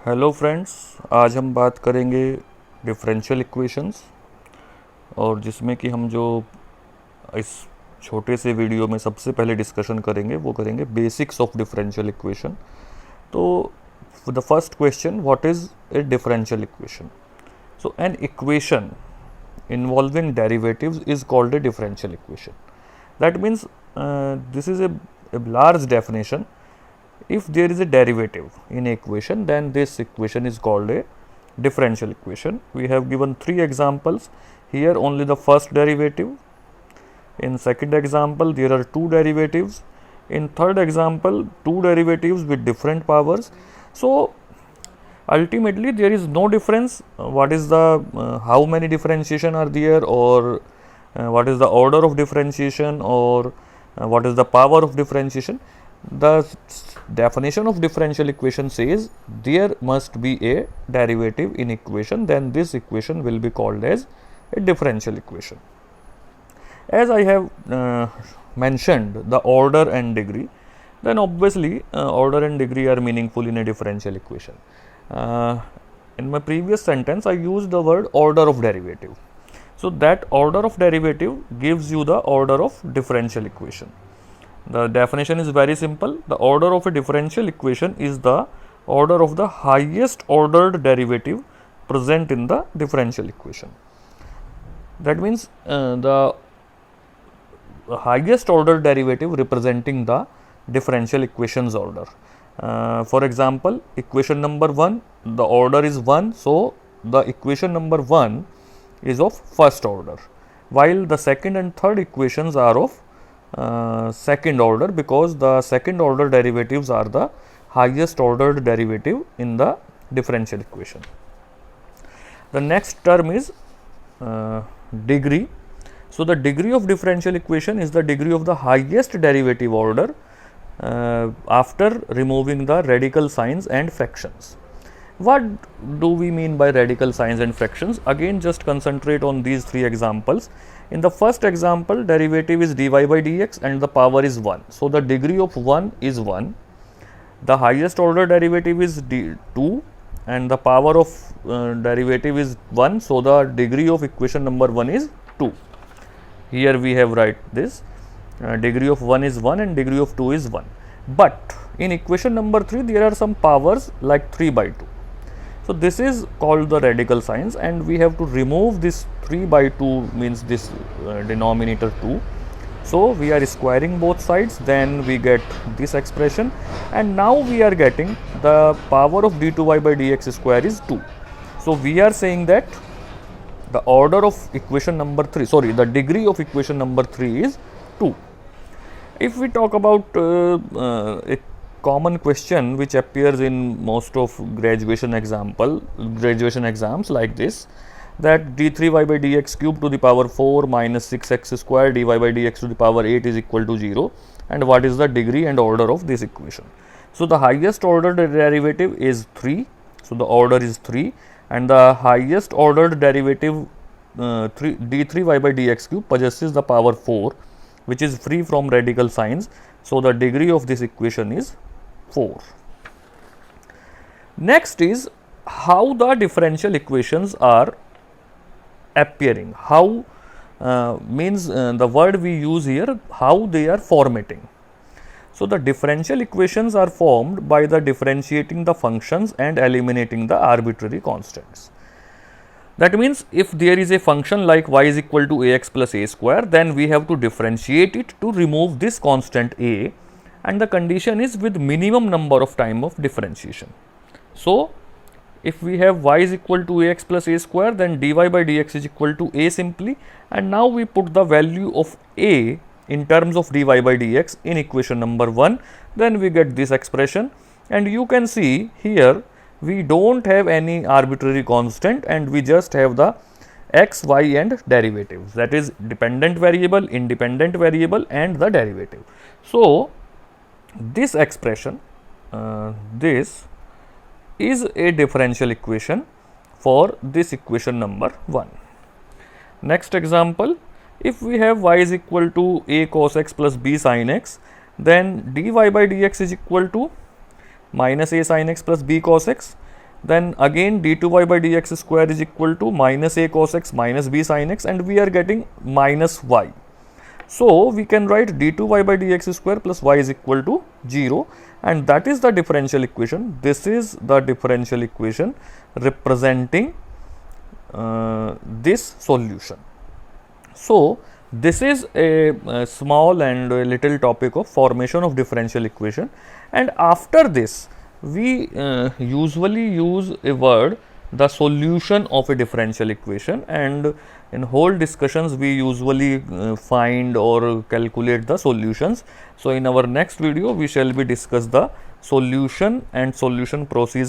Hello friends, आज हम बात करेंगे डिफरेंशियल इक्वेशंस। और जिसमें कि हम जो इस छोटे से वीडियो में सबसे पहले डिस्कशन करेंगे वो करेंगे बेसिक्स ऑफ डिफरेंशियल इक्वेशन। तो the first question, what is a differential equation? So an equation involving derivatives is called a differential equation. That means this is a large definition. If there is a derivative in a equation, then this equation is called a differential equation. We have given three examples here. Only the first derivative. In second example there are two derivatives. In third example two derivatives with different powers. So ultimately there is no difference what is the how many differentiation are there, or what is the order of differentiation, or what is the power of differentiation. The definition of differential equation says there must be a derivative in equation, then this equation will be called as a differential equation. As I have mentioned the order and degree, then obviously order and degree are meaningful in a differential equation. In my previous sentence I used the word order of derivative. So that order of derivative gives you the order of differential equation. The definition is very simple. The order of a differential equation is the order of the highest ordered derivative present in the differential equation. That means the highest ordered derivative representing the differential equations order. For example, equation number 1, the order is 1, so the equation number 1 is of first order, while the second and third equations are of second order, because the second order derivatives are the highest ordered derivative in the differential equation. The next term is degree. So the degree of differential equation is the degree of the highest derivative order after removing the radical signs and fractions. What do we mean by radical signs and fractions? Again, just concentrate on these three examples. In the first example, derivative is dy by dx and the power is 1. So the degree of 1 is 1. The highest order derivative is 2 and the power of derivative is 1. So the degree of equation number 1 is 2. Here we have write this. Degree of 1 is 1 and degree of 2 is 1. But in equation number 3 there are some powers like 3 by 2. So this is called the radical signs, and we have to remove this 3 by 2, means this denominator 2. So we are squaring both sides, then we get this expression, and now we are getting the power of d2y by dx square is 2. So we are saying that the order of equation number 3, the degree of equation number 3 is 2. If we talk about a common question which appears in most of graduation exams like this, that d3y by dx cube to the power 4 minus 6x square dy by dx to the power 8 is equal to 0, and what is the degree and order of this equation. So the highest ordered derivative is 3, so the order is 3, and the highest ordered derivative d3y by dx cube possesses the power 4, which is free from radical signs. So the degree of this equation is 4. Next is how the differential equations are appearing. How means the word we use here, how they are formatting. So the differential equations are formed by the differentiating the functions and eliminating the arbitrary constants. That means if there is a function like y is equal to ax plus a square, then we have to differentiate it to remove this constant a, and the condition is with minimum number of time of differentiation. So if we have y is equal to ax plus a square, then dy by dx is equal to a simply, and now we put the value of a in terms of dy by dx in equation number 1, then we get this expression. And you can see here we don't have any arbitrary constant, and we just have the x, y and derivatives, that is dependent variable, independent variable and the derivative. So this expression, this is a differential equation for this equation number 1. Next example, if we have y is equal to a cos x plus b sin x, then dy by dx is equal to minus a sin x plus b cos x. then again d2y by dx square is equal to minus a cos x minus b sin x, and we are getting minus y. So we can write d2y by dx square plus y is equal to 0, and that is the differential equation. This is the differential equation representing this solution. So this is a small and a little topic of formation of differential equation, and after this we usually use a word, the solution of a differential equation, and in whole discussions we usually find or calculate the solutions. So in our next video we shall be discuss the solution and solution procedure.